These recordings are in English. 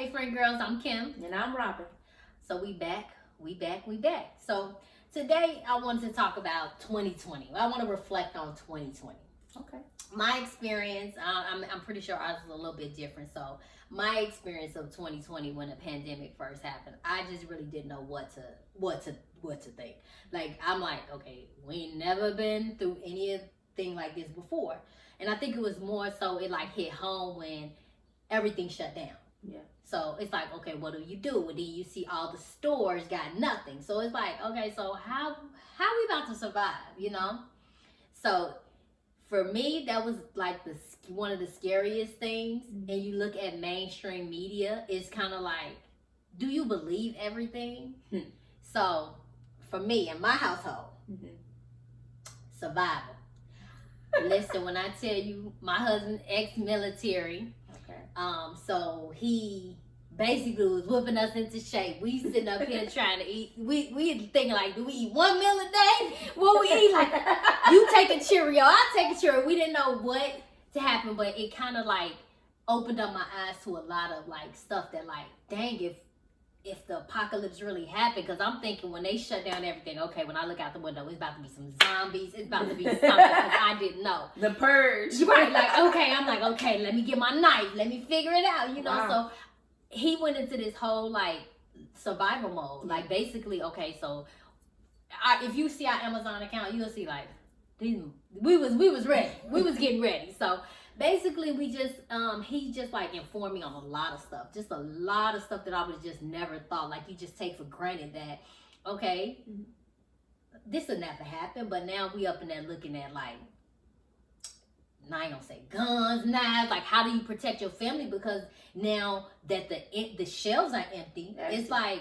Hey, friend girls, I'm Kim. And I'm Robin. So we back. So today I wanted to talk about 2020. I want to reflect on 2020. Okay. My experience, I'm pretty sure ours is a little bit different. So my experience of 2020 when the pandemic first happened, I just really didn't know what to think. Like, I'm like, okay, we ain't never been through anything like this before. And I think it was more so it like hit home when everything shut down. Yeah. So it's like, okay, what do? Well, then you see all the stores got nothing. So it's like, okay, so how we about to survive, you know? So for me, that was like one of the scariest things. Mm-hmm. And you look at mainstream media, it's kind of like, do you believe everything? Mm-hmm. So for me in my household, mm-hmm. survival. Listen, when I tell you, my husband ex-military. Okay. So he basically was whipping us into shape. We sitting up here trying to eat. We thinking like, do we eat 1 meal a day? What we eat? Like, you take a Cheerio, I take a Cheerio. We didn't know what to happen, but it kind of like opened up my eyes to a lot of like stuff that like, dang, if the apocalypse really happened, because I'm thinking when they shut down everything, okay, when I look out the window, it's about to be some zombies, it's about to be something, because I didn't know. The purge. Right, like, okay, I'm like, okay, let me get my knife, let me figure it out, you know. Wow. So he went into this whole like survival mode. Like basically, okay, so if you see our Amazon account, you'll see like we was ready. We was getting ready. So basically we just he just like informed me on a lot of stuff. Just a lot of stuff that I would have just never thought. Like you just take for granted that, okay, this will never happen, but now we up in there looking at like, I ain't gonna say guns, knives, like how do you protect your family? Because now that the shelves are empty, it's like,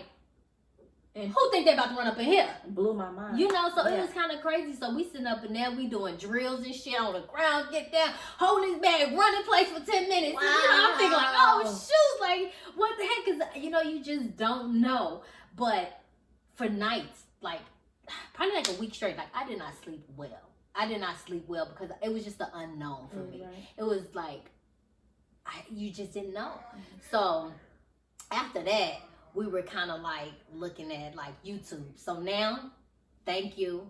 and who think they about to run up in here? Blew my mind. You know, so it was kind of crazy. So we sitting up in there, we doing drills and shit on the ground, get down, holding this bag, run in place for 10 minutes. Wow. And, you know, I'm thinking like, oh shoot, like what the heck? Because, you know, you just don't know. But for nights, like probably like a week straight, like I did not sleep well. Because it was just the unknown for me. Right. It was like, you just didn't know. So after that, we were kind of like looking at like YouTube. So now, thank you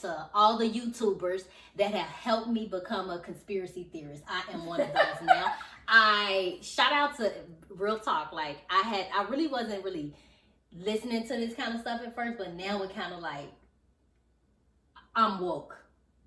to all the YouTubers that have helped me become a conspiracy theorist. I am one of those now. I shout out to Real Talk. Like I really wasn't really listening to this kind of stuff at first, but now it kind of like, I'm woke.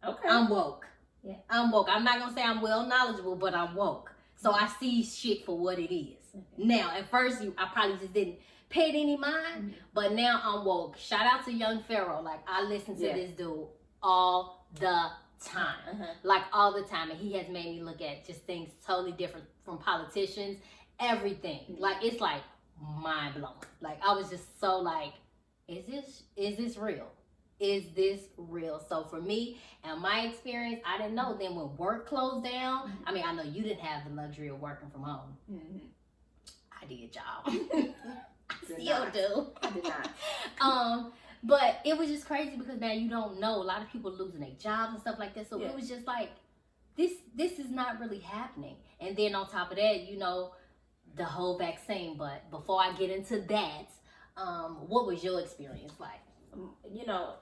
Okay. I'm woke. Yeah. I'm woke. I'm not going to say I'm well knowledgeable, but I'm woke. So I see shit for what it is. Mm-hmm. Now, at first, I probably just didn't pay it any mind, but now I'm woke. Shout out to Young Pharaoh. Like, I listen to this dude all the time. Like, all the time. And he has made me look at just things totally different from politicians. Everything. Like, it's like mind blowing. Like, I was just so like, is this real? Is this real? So for me and my experience, I didn't know. Then when work closed down, I mean, I know you didn't have the luxury of working from home. I did, y'all. I still do. I did not. But it was just crazy because now you don't know. A lot of people losing their jobs and stuff like that. So it was just like, this is not really happening. And then on top of that, you know, the whole vaccine. But before I get into that, what was your experience like? You know,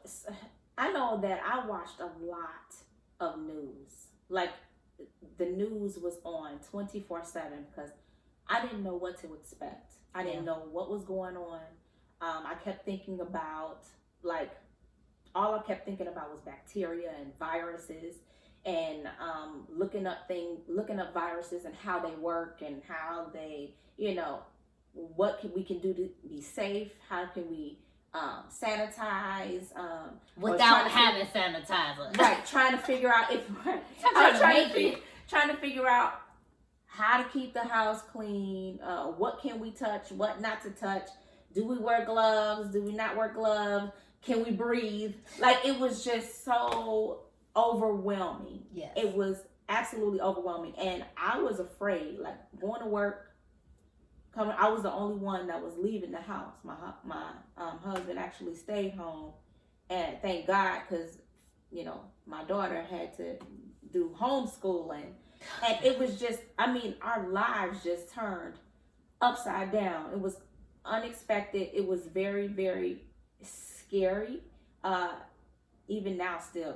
I know that I watched a lot of news. Like, the news was on 24/7 because I didn't know what to expect. I didn't know what was going on. I kept thinking about, like, all I kept thinking about was bacteria and viruses, and looking up viruses and how they work and how they, you know, what we can do to be safe. How can we sanitize without having sanitizer, right? Trying to figure out trying to figure out how to keep the house clean, what can we touch, what not to touch, do we wear gloves, do we not wear gloves, can we breathe? Like, it was just so overwhelming. Yes, it was absolutely overwhelming, and I was afraid, like going to work, I was the only one that was leaving the house. My husband actually stayed home, and thank God, because, you know, my daughter had to do homeschooling, and it was just, I mean, our lives just turned upside down. It was unexpected. It was very, very scary. Even now, still,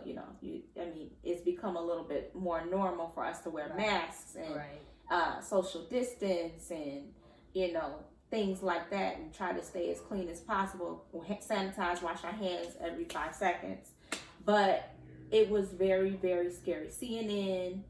it's become a little bit more normal for us to wear masks and social distance and, things like that, and try to stay as clean as possible. Sanitize, wash our hands every 5 seconds. But it was very, very scary. CNN.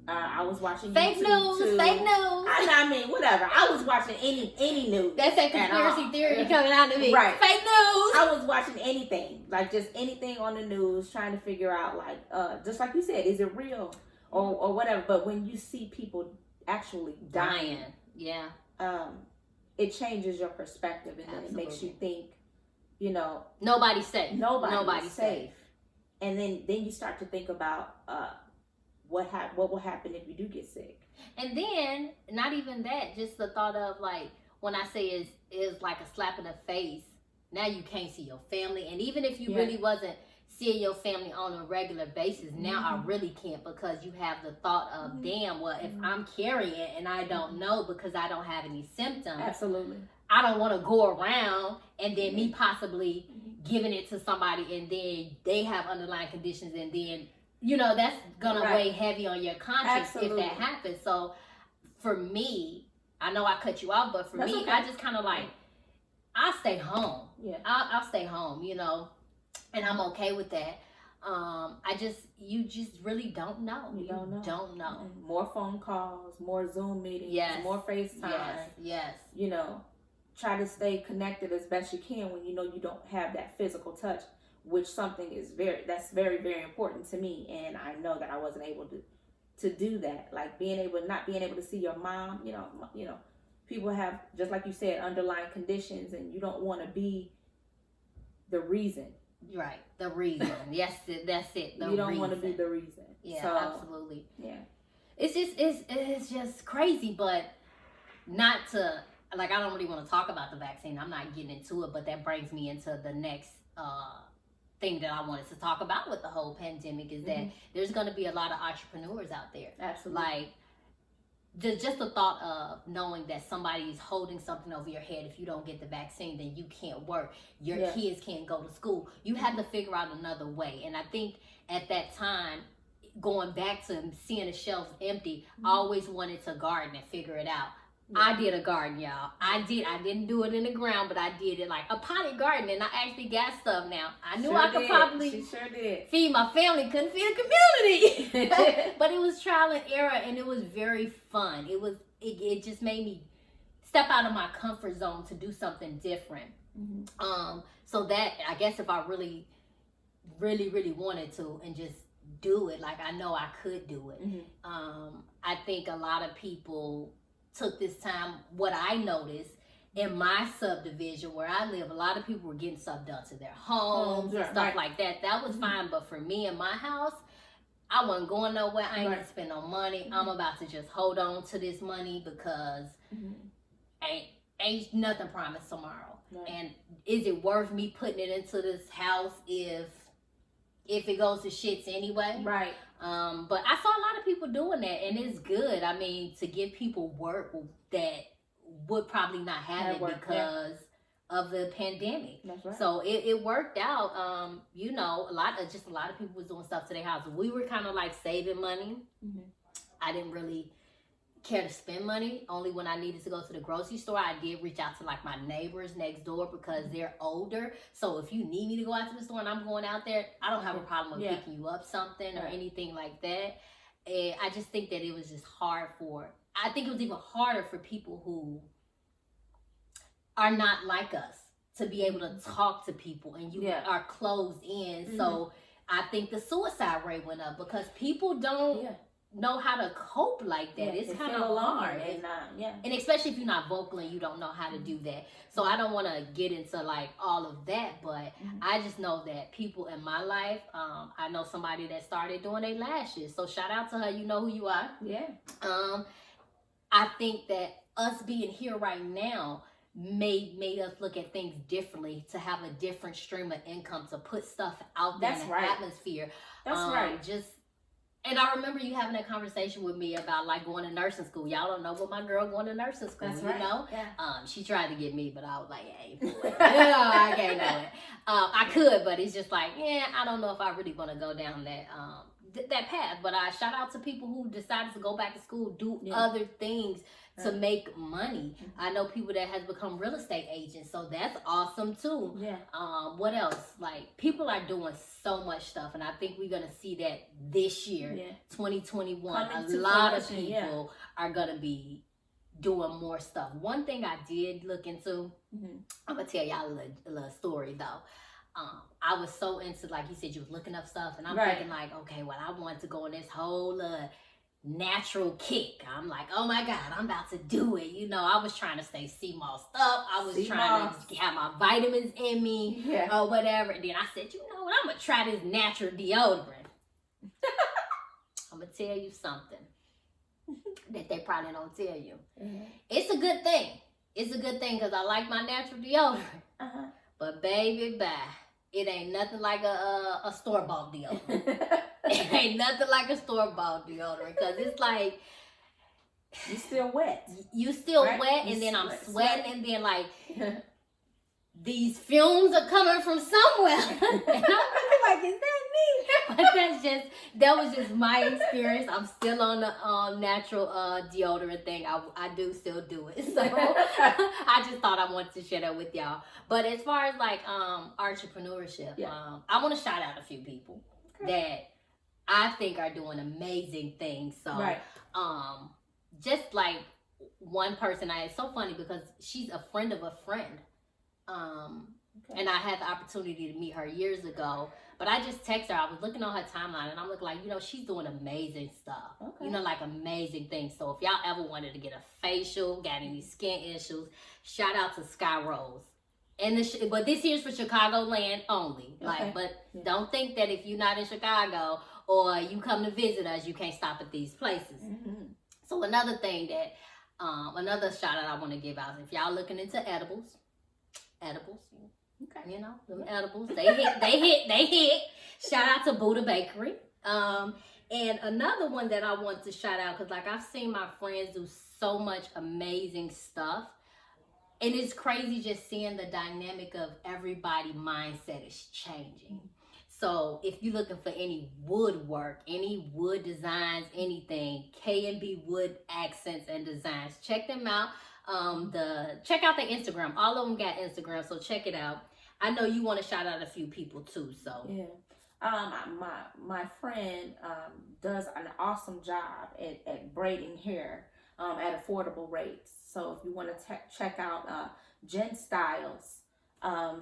I was watching fake YouTube news, too. fake news. I mean, whatever. I was watching any news. That's that conspiracy theory coming out of me. Right. Fake news. I was watching anything, like just anything on the news, trying to figure out, like, just like you said, is it real or whatever. But when you see people actually dying, yeah, it changes your perspective, and then it makes you think, nobody's safe. Nobody's safe. And then you start to think about what will happen if you do get sick. And then not even that, just the thought of, like, when I say is like a slap in the face, now you can't see your family. And even if you really wasn't seeing your family on a regular basis, now I really can't, because you have the thought of, damn, well, if I'm carrying it and I don't know because I don't have any symptoms. Absolutely. I don't want to go around and then me possibly giving it to somebody, and then they have underlying conditions, and then that's gonna weigh heavy on your conscience if that happens. So for me, I know I cut you off, but for me, I just kind of like, I'll stay home. Yeah, I'll stay home, and I'm okay with that. You just really don't know. You don't know. More phone calls, more Zoom meetings, more FaceTime. Yes. Try to stay connected as best you can when you don't have that physical touch, which that's very, very important to me. And I know that I wasn't able to do that. Like not being able to see your mom, people have, just like you said, underlying conditions, and you don't want to be the reason. Right. The reason. Yes, that's it. You don't want to be the reason. Yeah, so, absolutely. Yeah. It's just crazy, but not to, like, I don't really want to talk about the vaccine. I'm not getting into it, but that brings me into the next thing that I wanted to talk about with the whole pandemic, is that there's going to be a lot of entrepreneurs out there. Absolutely. Like, just the thought of knowing that somebody's holding something over your head. If you don't get the vaccine, then you can't work. Your kids can't go to school. You have to figure out another way. And I think at that time, going back to seeing the shelves empty, I always wanted to garden and figure it out. Yeah. I did a garden, y'all. I didn't do it in the ground, but I did it like a potted garden, and I actually got stuff now. I knew I could probably feed my family, couldn't feed the community. But it was trial and error, and it was very fun. It just made me step out of my comfort zone to do something different. So that, I guess, if I really, really, really wanted to and just do it, like, I know I could do it. I think a lot of people took this time. What I noticed in my subdivision where I live, a lot of people were getting stuff done to their homes and stuff like that. That was fine. But for me in my house, I wasn't going nowhere. I ain't gonna spend no money. I'm about to just hold on to this money, because ain't nothing promised tomorrow. And is it worth me putting it into this house if it goes to shits anyway? Right. But I saw a lot of people doing that, and it's good. I mean, to give people work that would probably not have it because of the pandemic. That's right. So it worked out. A lot of people was doing stuff to their house. We were kind of like saving money. I didn't really care to spend money. Only when I needed to go to the grocery store, I did reach out to like my neighbors next door, because they're older. So if you need me to go out to the store and I'm going out there, I don't have a problem with picking you up something or anything like that. And I just think that it was just hard I think it was even harder for people who are not like us to be able to talk to people, and you are closed in. So I think the suicide rate went up because people don't know how to cope like that. It's kind of hard, and especially if you're not vocal and you don't know how to do that. So I don't want to get into like all of that, but I just know that people in my life, I know somebody that started doing their lashes, so shout out to her. You know who you are. I think that us being here right now made us look at things differently, to have a different stream of income, to put stuff out there in the atmosphere. Just And I remember you having that conversation with me about like going to nursing school. Y'all don't know what my girl going to nursing school. That's you right. know. Yeah. She tried to get me, but I was like, hey, I can't do it. I could, but it's just like, yeah, I don't know if I really want to go down that path. But I shout out to people who decided to go back to school, do other things to make money. I know people that has become real estate agents, so that's awesome too. Yeah. What else? Like, people are doing so much stuff, and I think we're gonna see that this year, 2021. A lot of people are gonna be doing more stuff. One thing I did look into, I'm gonna tell y'all a little story though. I was so into, like you said, you was looking up stuff, and I'm thinking like, okay, well, I want to go on this whole natural kick. I'm like, oh my God, I'm about to do it. You know, I was trying to stay sea-mossed up. I was trying to have my vitamins in me or whatever. And then I said, you know what, I'm going to try this natural deodorant. I'm going to tell you something that they probably don't tell you. It's a good thing. It's a good thing because I like my natural deodorant. But baby, bye. It ain't nothing like a store-bought deodorant. It ain't nothing like a store-bought deodorant because it's like you still wet. You still wet, and then I'm sweating, and then like these fumes are coming from somewhere. And I'm like, is that me? But that was just my experience. I'm still on the natural deodorant thing. I do still do it. So I just thought I wanted to share that with y'all. But as far as like entrepreneurship, I want to shout out a few people that I think are doing amazing things. So just like one person, it's so funny because she's a friend of a friend. And I had the opportunity to meet her years ago, but I just texted her. I was looking on her timeline, and I'm looking like, you know, she's doing amazing stuff. You know, like amazing things. So if y'all ever wanted to get a facial, got any skin issues, shout out to Sky Rose. But this here's for Chicagoland only. But don't think that if you're not in Chicago or you come to visit us, you can't stop at these places. So another thing that, another shout out I want to give out, if y'all looking into edibles, you know, them edibles, they hit. Shout out to Buddha Bakery. And another one that I want to shout out, because like I've seen my friends do so much amazing stuff. And it's crazy just seeing the dynamic of everybody's mindset is changing. So if you're looking for any woodwork, any wood designs, anything, K&B Wood Accents and Designs, check them out. Check out their Instagram. All of them got Instagram, so check it out. I know you want to shout out a few people too, so. My friend does an awesome job at braiding hair at affordable rates. So if you want to check out Jen Styles,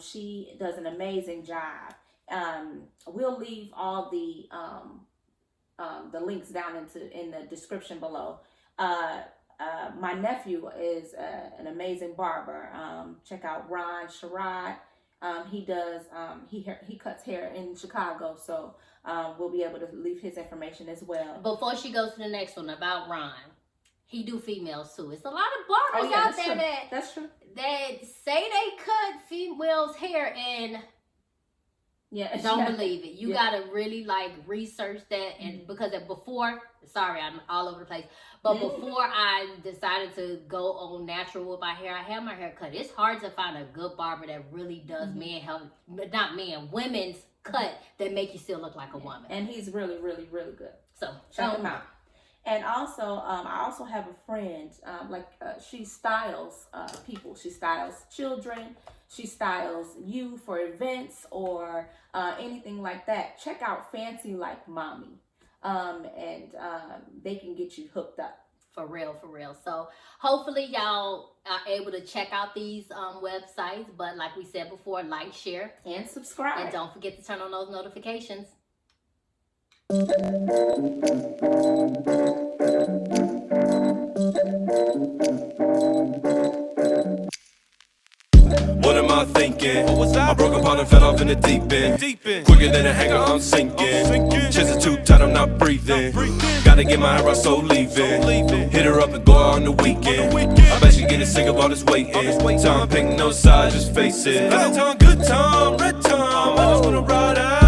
she does an amazing job. We'll leave all the links down in the description below. My nephew is an amazing barber. Check out Ron Sherrod. He cuts hair in Chicago, so we'll be able to leave his information as well. Before she goes to the next one about Ron, he do females too. It's a lot of barbers out there that's true. That say they cut females' hair and don't believe it. You gotta really like research that, and because before, sorry, I'm all over the place. But before I decided to go on natural with my hair, I had my hair cut. It's hard to find a good barber that really does women's cut that make you still look like a woman. And he's really, really, really good. So check him out. And also, I also have a friend, she styles people. She styles children. She styles you for events or anything like that. Check out Fancy Like Mommy. And they can get you hooked up. For real. So hopefully y'all are able to check out these websites. But like we said before, like, share, and subscribe. And don't forget to turn on those notifications. What am I thinking? I broke apart and fell off in the deep end. Quicker than a hanger, I'm sinking. Chest is too tight, I'm not breathing. Gotta get my hair out, so leaving. Hit her up and go out on the weekend. I bet she getting sick of all this waiting. Time, pick no side, just face it. Bad time, good time, red time. I just wanna ride out.